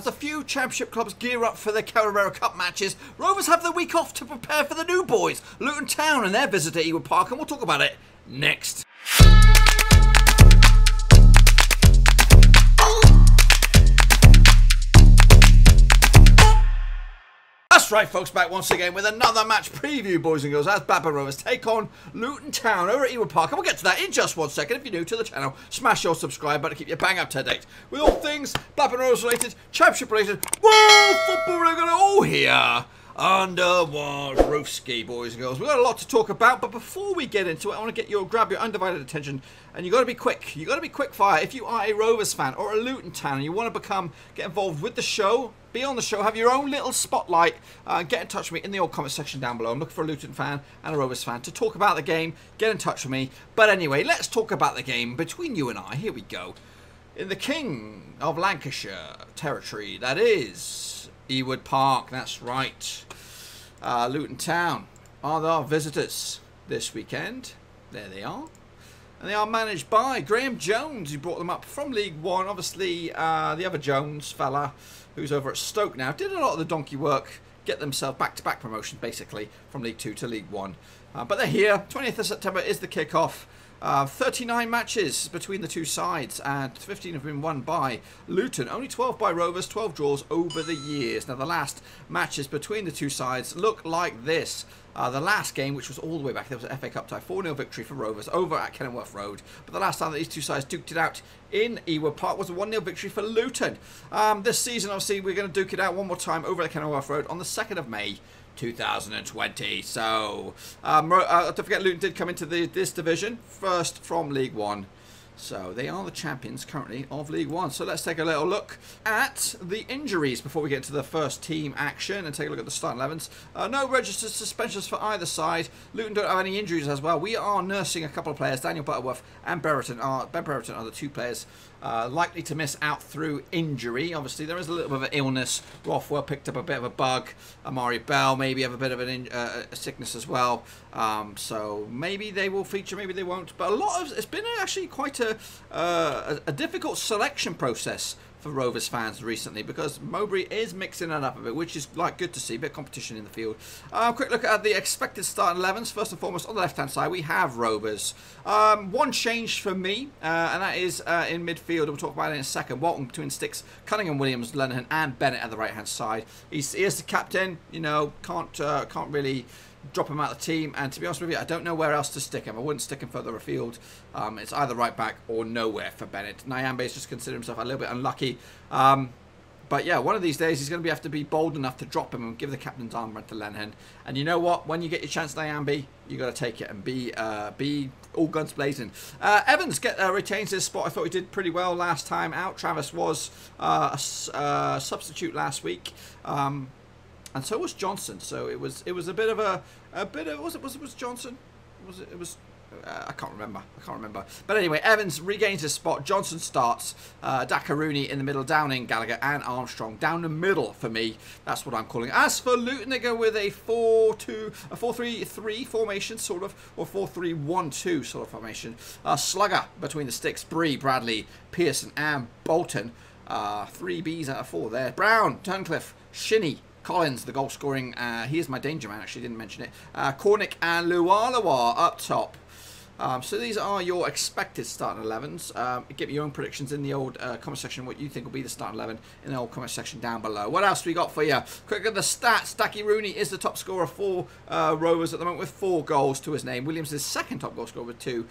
As a few Championship clubs gear up for their Carabao Cup matches, Rovers have the week off to prepare for the new boys, Luton Town, and their visit to Ewood Park, and we'll talk about it next. That's right, folks, back once again with another match preview, boys and girls, as Blackburn Rovers take on Luton Town over at Ewood Park. And we'll get to that in just 1 second. If you're new to the channel, smash your subscribe button to keep you bang up to date with all things Blackburn Rovers related, Championship related, world football related, all here under one roof ski, boys and girls. We've got a lot to talk about, but before we get into it, I want to grab your undivided attention, and you've got to be quick. You've got to be quick fire. If you are a Rovers fan or a Luton Town and you want to get involved with the show, be on the show, have your own little spotlight, get in touch with me in the old comment section down below. I'm looking for a Luton fan and a Rovers fan to talk about the game. Get in touch with me. But anyway, let's talk about the game between you and I. Here we go. In the King of Lancashire territory, that is Ewood Park. That's right. Luton Town are our visitors this weekend. There they are. And they are managed by Graham Jones, who brought them up from League One. Obviously, the other Jones fella, who's over at Stoke now, did a lot of the donkey work, get themselves back-to-back promotion, basically, from League 2 to League 1. But they're here. 20th of September is the kick-off. 39 matches between the two sides, and 15 have been won by Luton. Only 12 by Rovers, 12 draws over the years. Now, the last matches between the two sides look like this. The last game, which was all the way back, there was an FA Cup tie, 4-0 victory for Rovers over at Kenilworth Road. But the last time that these two sides duked it out in Ewood Park was a 1-0 victory for Luton. This season, obviously, we're going to duke it out one more time over at Kenilworth Road on the 2nd of May. 2020. So, don't forget, Luton did come into this division first from League 1. So, they are the champions currently of League 1. So, let's take a little look at the injuries before we get to the first team action and take a look at the starting 11s. No registered suspensions for either side. Luton don't have any injuries as well. We are nursing a couple of players. Daniel Butterworth and Ben Brereton are the two players likely to miss out through injury. Obviously, there is a little bit of an illness. Rothwell picked up a bit of a bug. Amari Bell maybe have a bit of a sickness as well. So maybe they will feature, maybe they won't. But it's been actually quite a difficult selection process for Rovers fans recently, because Mowbray is mixing it up a bit, which is good to see, a bit of competition in the field. Quick look at the expected starting 11s. First and foremost, on the left-hand side, we have Rovers. One change for me, and that is in midfield. We'll talk about it in a second. Walton between sticks, Cunningham, Williams, Lenihan, and Bennett at the right-hand side. He is the captain. You know, can't really drop him out of the team, and to be honest with you, I don't know where else to stick him. I wouldn't stick him further afield. It's either right back or nowhere for Bennett. Nyambe's just considered himself a little bit unlucky. But yeah, one of these days he's going to have to be bold enough to drop him and give the captain's armband to Lenihan. And you know what? When you get your chance, Nyambe, you got to take it and be all guns blazing. Evans retains his spot. I thought he did pretty well last time out. Travis was a substitute last week. And so was Johnson. So it was a bit of was Johnson? I can't remember. But anyway, Evans regains his spot. Johnson starts. Dakaruni in the middle, Downing, Gallagher, and Armstrong down the middle for me. That's what I'm calling it. As for Luton, they go with a 4-3-3 formation, sort of, or 4-3-1-2 sort of formation. Slugger between the sticks. Bree, Bradley, Pearson, and Bolton. 3 Bs out of 4 there. Brown, Turncliffe, Shinnie, Collins, the goal scoring. He is my danger man, actually, didn't mention it. Cornick and Lualawa up top. So these are your expected starting 11s. Give me your own predictions in the old comment section, what you think will be the starting 11 in the old comment section down below. What else we got for you? Quick look at the stats. Dacky Rooney is the top scorer for Rovers at the moment with 4 goals to his name. Williams is second top goal scorer with 2.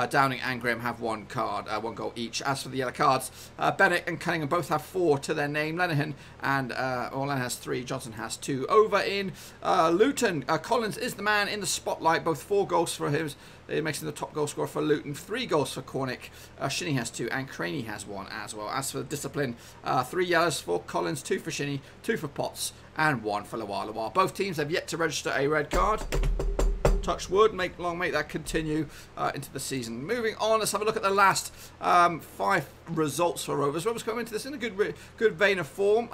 Downing and Graham have 1 goal each. As for the yellow cards, Bennett and Cunningham both have 4 to their name. Lenihan and Lenihan has 3. Johnson has 2. Over in Luton, Collins is the man in the spotlight. Both 4 goals for him. It makes him the top goal scorer for Luton. 3 goals for Cornick. Shinnie has 2, and Craney has 1 as well. As for the discipline, 3 yellows for Collins, 2 for Shinnie, 2 for Potts, and 1 for Lualawa. Both teams have yet to register a red card. Touch wood, make that continue into the season. Moving on, let's have a look at the last 5 results for Rovers. Rovers come into this in a good vein of form,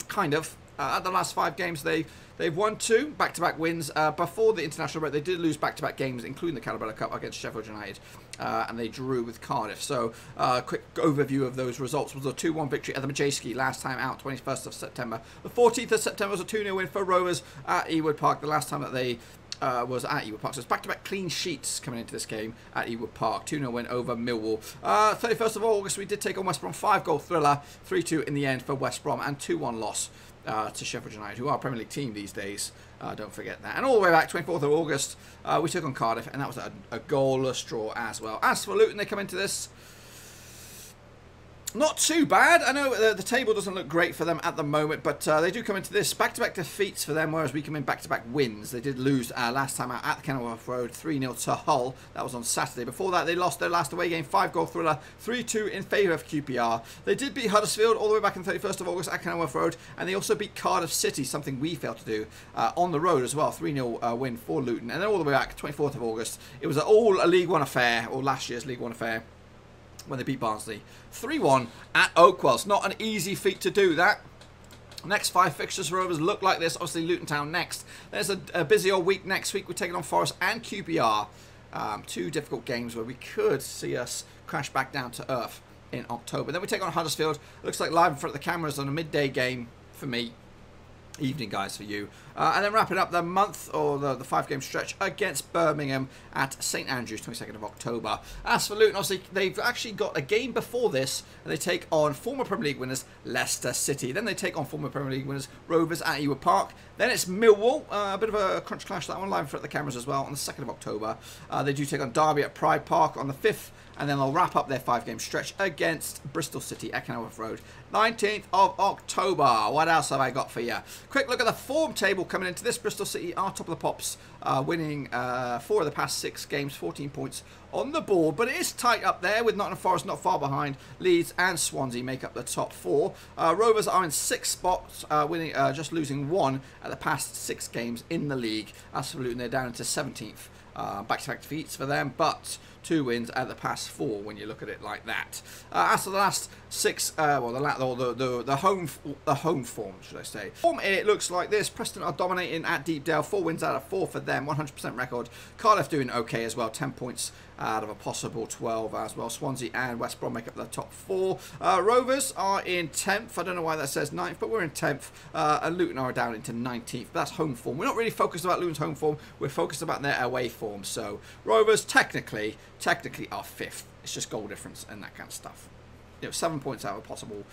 kind of. At the last 5 games, they've won 2 back-to-back wins. Before the international break, they did lose back-to-back games, including the Carabao Cup against Sheffield United, and they drew with Cardiff. So, quick overview of those results was a 2-1 victory at the Majewski last time out, 21st of September. The 14th of September was a 2-0 win for Rovers at Ewood Park, the last time that they was at Ewood Park. So it's back-to-back clean sheets coming into this game at Ewood Park. 2-0 win over Millwall. 31st of August, we did take on West Brom. 5-goal thriller. 3-2 in the end for West Brom. And 2-1 loss to Sheffield United, who are a Premier League team these days. Don't forget that. And all the way back, 24th of August, we took on Cardiff. And that was a goalless draw as well. As for Luton, they come into this not too bad. I know the table doesn't look great for them at the moment, but they do come into this back-to-back defeats for them, whereas we come in back-to-back wins. They did lose last time out at the Kenilworth Road, 3-0 to Hull. That was on Saturday. Before that, they lost their last away game, 5-goal thriller, 3-2 in favour of QPR. They did beat Huddersfield all the way back on 31st of August at Kenilworth Road, and they also beat Cardiff City, something we failed to do, on the road as well, 3-0 win for Luton. And then all the way back, 24th of August, it was all a League One affair, or last year's League One affair, when they beat Barnsley 3-1 at Oakwell. It's not an easy feat to do that. Next 5 fixtures for Rovers look like this. Obviously, Luton Town next. There's a busy old week next week. We're taking on Forest and QPR. 2 difficult games where we could see us crash back down to earth in October. Then we take on Huddersfield. Looks like live in front of the cameras on a midday game for me. Evening, guys, for you. And then wrapping up the month, or the 5-game stretch, against Birmingham at St Andrews, 22nd of October. As for Luton, obviously, they've actually got a game before this, and they take on former Premier League winners Leicester City. Then they take on former Premier League winners Rovers at Ewood Park. Then it's Millwall, a bit of a crunch clash, that one, live in front of the cameras as well, on the 2nd of October. They do take on Derby at Pride Park on the 5th, and then they'll wrap up their 5-game stretch against Bristol City at Kenilworth Road, 19th of October. What else have I got for you? Quick look at the form table coming into this. Bristol City are top of the pops, winning 4 of the past 6 games, 14 points on the board, but it is tight up there with Nottingham Forest not far behind. Leeds and Swansea make up the top 4. Rovers are in 6th spots, winning, just losing 1 at the past 6 games in the league. As for Luton, they're down into 17th. Back-to-back defeats for them, but 2 wins at the past 4 when you look at it like that. As for the last 6, well, the home form, should I say? Form, it looks like this. Preston are dominating at Deepdale, 4 wins out of 4 for them, 100% record. Cardiff doing okay as well, 10 points out of a possible 12 as well. Swansea and West Brom make up the top 4. Rovers are in 10th. I don't know why that says 9th, but we're in 10th. And Luton are down into 19th. But that's home form. We're not really focused about Luton's home form. We're focused about their away form. So Rovers technically are 5th. It's just goal difference and that kind of stuff. You know, 7 points out of a possible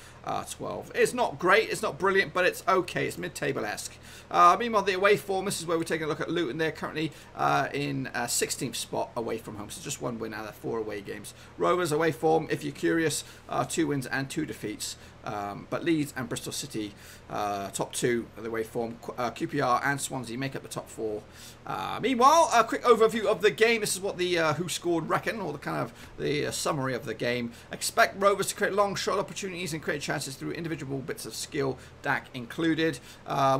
12. It's not great, it's not brilliant, but it's okay. It's mid-table-esque. Meanwhile, the away form, this is where we're taking a look at Luton. They're currently in 16th spot away from home, so just 1 win out of 4 away games. Rovers away form, if you're curious, 2 wins and 2 defeats. But Leeds and Bristol City, top 2 of the away form. QPR and Swansea make up the top 4. Meanwhile, a quick overview of the game. This is what the who scored reckon, or the kind of the summary of the game. Expect Rovers to create long shot opportunities and create chances through individual bits of skill, Dak included.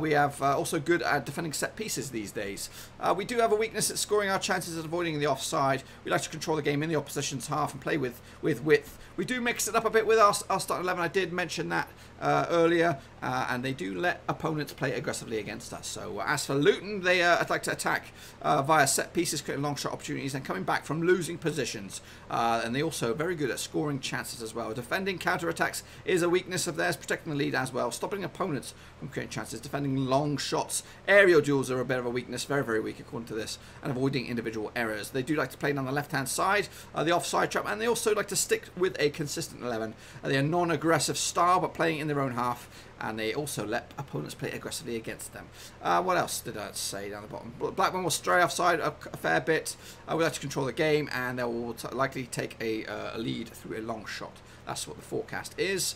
We have also good at defending set pieces these days. We do have a weakness at scoring our chances and avoiding the offside. We like to control the game in the opposition's half and play with width. We do mix it up a bit with our starting 11. I did mention that earlier, and they do let opponents play aggressively against us. So as for Luton, they like to attack via set pieces, creating long shot opportunities and coming back from losing positions. And they also are very good at scoring chances as well. Defending counter-attacks is a weakness of theirs, protecting the lead as well, stopping opponents from creating chances, defending long shots. Aerial duels are a bit of a weakness, very, very weak according to this, and avoiding individual errors. They do like to play down the left-hand side, the offside trap, and they also like to stick with a consistent 11. They are non-aggressive style, but playing in their own half, and they also let opponents play aggressively against them. What else did I say down the bottom? Blackburn will stray offside a fair bit. We like to control the game, and they will likely take a lead through a long shot. That's what the forecast is.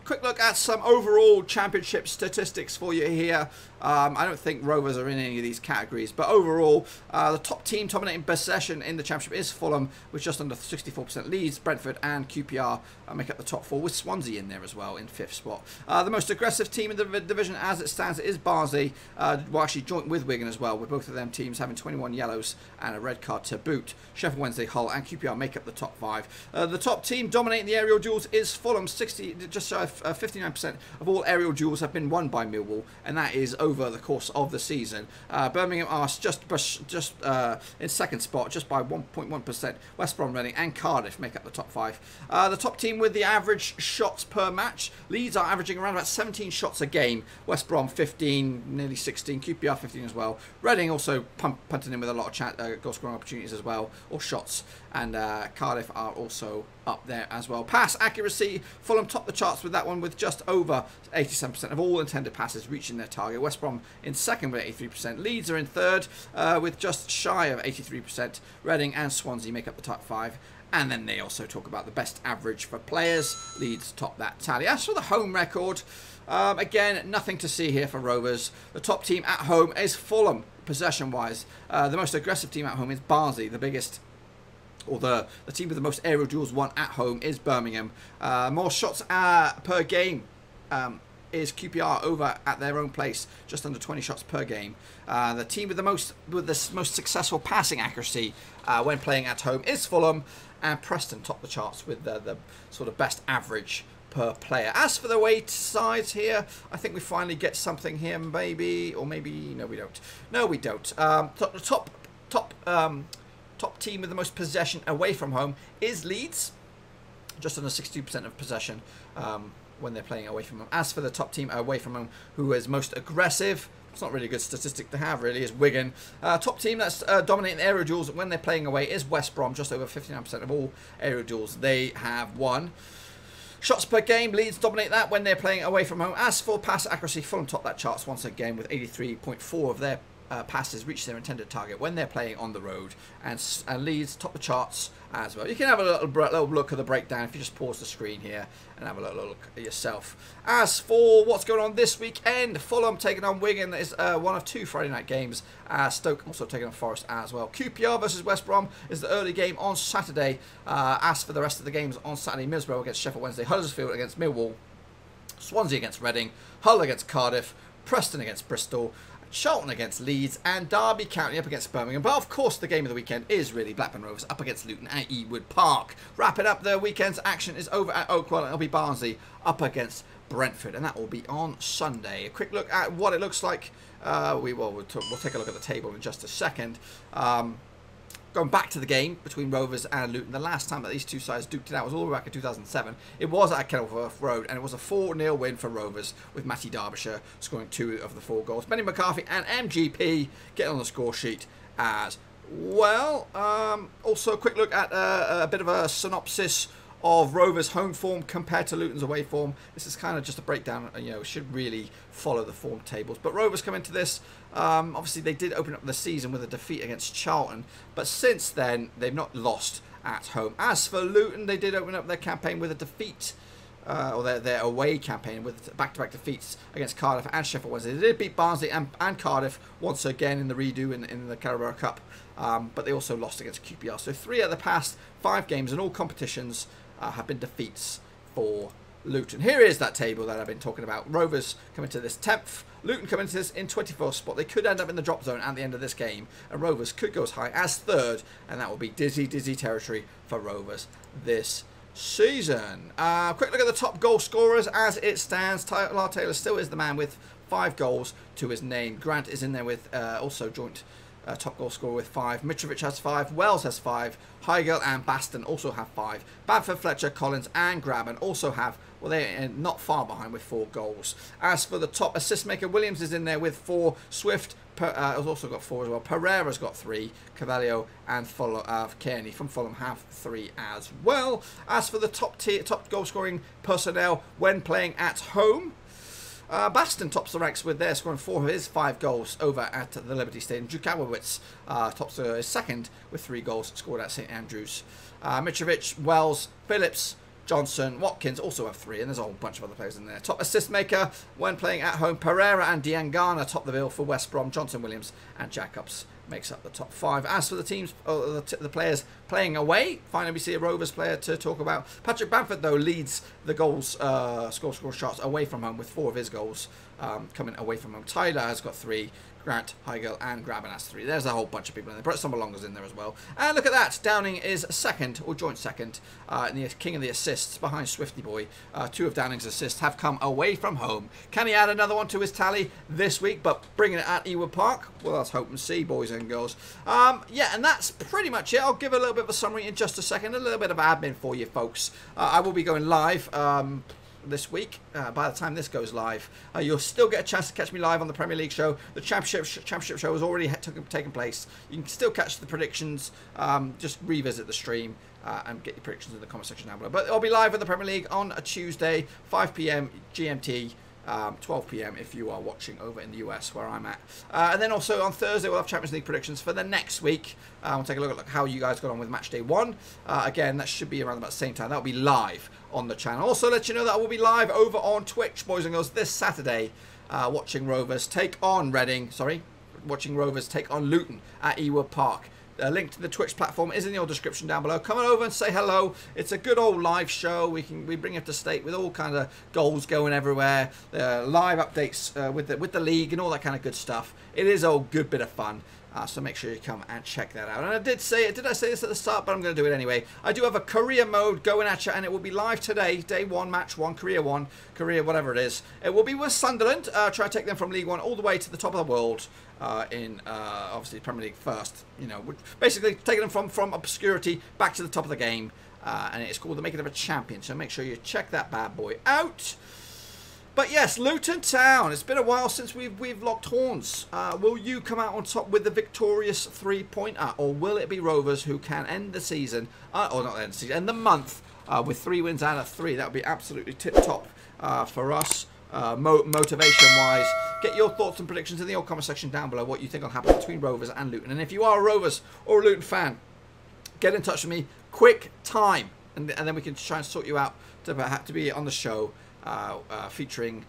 Quick look at some overall championship statistics for you here. I don't think Rovers are in any of these categories, but overall, the top team dominating possession in the championship is Fulham, with just under 64%. Leeds, Brentford, and QPR make up the top 4, with Swansea in there as well in 5th spot. The most aggressive team in the division as it stands is Barnsley, well, actually joint with Wigan as well, with both of them teams having 21 yellows and a red card to boot. Sheffield Wednesday, Hull and QPR make up the top 5. The top team dominating the aerial duels is Fulham. Just shy of 59% of all aerial duels have been won by Millwall, and that is over the course of the season. Birmingham are just in second spot, just by 1.1%. West Brom, Reading and Cardiff make up the top 5. The top team with the average shots per match, Leeds are averaging around about 17 shots a game. West Brom 15, nearly 16. QPR 15 as well. Reading also punting in with a lot of goal scoring opportunities as well, or shots. And Cardiff are also up there as well. Pass accuracy, Fulham top the charts with that one, with just over 87% of all intended passes reaching their target. West Brom in second with 83%. Leeds are in third with just shy of 83%. Reading and Swansea make up the top 5. And then they also talk about the best average for players. Leeds top that tally. As for the home record, again, nothing to see here for Rovers. The top team at home is Fulham, possession-wise. The most aggressive team at home is Barnsley. The biggest, or the team with the most aerial duels won at home is Birmingham. More shots per game is QPR over at their own place, just under 20 shots per game. The team with the most successful passing accuracy when playing at home is Fulham, and Preston top the charts with the sort of best average per player. As for the weight sides here, I think we finally get something here, maybe, or maybe no, we don't. No, we don't. Top team with the most possession away from home is Leeds, just under 62% of possession when they're playing away from home. As for the top team away from home, who is most aggressive, it's not really a good statistic to have, really, is Wigan. Top team that's dominating aerial duels when they're playing away is West Brom, just over 59% of all aerial duels they have won. Shots per game, Leeds dominate that when they're playing away from home. As for pass accuracy, Fulham top that charts once again with 83.4 of their passes reach their intended target when they're playing on the road, and Leeds top the charts as well. You can have a little look at the breakdown if you just pause the screen here and have a little look at yourself. As for what's going on this weekend, Fulham taking on Wigan is one of 2 Friday night games. Stoke also taking on Forest as well. QPR versus West Brom is the early game on Saturday. As for the rest of the games on Saturday, Middlesbrough against Sheffield Wednesday, Huddersfield against Millwall, Swansea against Reading, Hull against Cardiff, Preston against Bristol, Charlton against Leeds, and Derby County up against Birmingham. But of course the game of the weekend is really Blackburn Rovers up against Luton at Ewood Park. Wrapping up the weekend's action is over at Oakwell, and it'll be Barnsley up against Brentford, and that will be on Sunday. A quick look at what it looks like. We'll take a look at the table in just a second. Going back to the game between Rovers and Luton, the last time that these two sides duked it out was all the way back in 2007. It was at Kenilworth Road, and it was a 4-0 win for Rovers, with Matty Derbyshire scoring 2 of the 4 goals. Benny McCarthy and MGP getting on the score sheet as well. Also, a quick look at a bit of a synopsis of Rovers' home form compared to Luton's away form. This is kind of just a breakdown, should really follow the form tables. But Rovers come into this, obviously they did open up the season with a defeat against Charlton, but since then they've not lost at home. As for Luton, they did open up their campaign with a defeat, or their away campaign with back-to-back defeats against Cardiff and Sheffield Wednesday. They did beat Barnsley and Cardiff once again in the redo in the Carabao Cup, but they also lost against QPR. So 3 of the past 5 games in all competitions have been defeats for Luton. Here is that table that I've been talking about. Rovers coming to this 10th. Luton coming to this in 24th spot. They could end up in the drop zone at the end of this game, and Rovers could go as high as 3rd, and that will be dizzy territory for Rovers this season. Quick look at the top goal scorers as it stands. Lyle Taylor still is the man with 5 goals to his name. Grant is in there with also joint top goal scorer with 5. Mitrovic has 5. Wells has 5. Heigl and Baston also have 5. Bamford, Fletcher, Collins and Graben also have, well, they're not far behind with 4 goals. As for the top assist maker, Williams is in there with 4. Swift has also got 4 as well. Pereira's got 3. Cavallio and Kearney from Fulham have 3 as well. As for the top goal scoring personnel when playing at home, Baston tops the ranks with their scoring 4 of his 5 goals over at the Liberty Stadium. Djukawowicz tops his 2nd with 3 goals scored at St Andrews. Mitrovic, Wells, Phillips, Johnson, Watkins also have 3, and there's a whole bunch of other players in there. Top assist maker when playing at home, Pereira and Diangana top the bill for West Brom. Johnson, Williams and Jacobs makes up the top 5. As for the teams, the players playing away. Finally, we see a Rovers player to talk about. Patrick Bamford, though, leads the goals, score shots away from home with 4 of his goals coming away from home. Tyler has got 3. Grant, Heigl and Graben has 3. There's a whole bunch of people in there. Put some belongers in there as well. And look at that. Downing is second, or joint second, in the king of the assists behind Swifty Boy. 2 of Downing's assists have come away from home. Can he add another one to his tally this week, but bringing it at Ewood Park? Well, let's hope and see, boys and girls. Yeah, and that's pretty much it. I'll give a little bit of a summary in just a second. A little bit of admin for you folks. I will be going live this week. By the time this goes live, you'll still get a chance to catch me live on the Premier League show. The Championship show has already taken place. You can still catch the predictions. Just revisit the stream and get your predictions in the comment section down below. But I'll be live with the Premier League on a Tuesday, 5 PM GMT. 12 PM if you are watching over in the US where I'm at. And then also on Thursday we'll have Champions League predictions for the next week. We'll take a look at how you guys got on with match day 1. Again, that should be around about the same time. That'll be live on the channel. Also let you know that I will be live over on Twitch, boys and girls, this Saturday, watching Rovers take on Luton at Ewood Park. A link to the Twitch platform is in your description down below. Come on over and say hello. It's a good old live show. We bring it to state with all kinds of goals going everywhere, live updates with the league and all that kind of good stuff. It is a good bit of fun. So make sure you come and check that out. And I did say this at the start, but I'm going to do it anyway. I do have a career mode going at you, and it will be live today, day 1, match 1, career whatever it is. It will be with Sunderland. Try to take them from League 1 all the way to the top of the world. In obviously Premier League first, you know, basically taking them from obscurity back to the top of the game, and it's called the making of a champion. So make sure you check that bad boy out. But yes, Luton Town. It's been a while since we've locked horns. Will you come out on top with the victorious 3-pointer, or will it be Rovers who can end the season, or not end the season, end the month with 3 wins out of 3? That would be absolutely tip top for us. Motivation wise, get your thoughts and predictions in the old comment section down below. What you think will happen between Rovers and Luton, and if you are a Rovers or a Luton fan, get in touch with me quick time, and then we can try and sort you out to be on the show featuring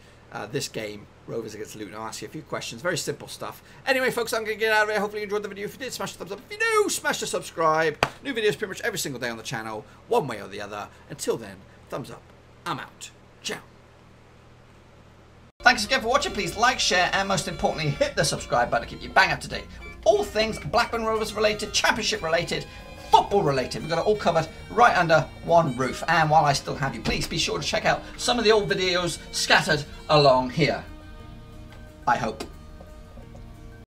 this game, Rovers against Luton. I'll ask you a few questions, very simple stuff. Anyway folks, I'm going to get out of here. Hopefully you enjoyed the video. If you did, smash the thumbs up. If you do, smash the subscribe. New videos pretty much every single day on the channel, one way or the other. Until then, thumbs up. I'm out. Ciao. Thanks again for watching. Please like, share, and most importantly, hit the subscribe button to keep you bang up to date with all things Blackburn Rovers related, Championship related, football related. We've got it all covered right under one roof. And while I still have you, please be sure to check out some of the old videos scattered along here. I hope.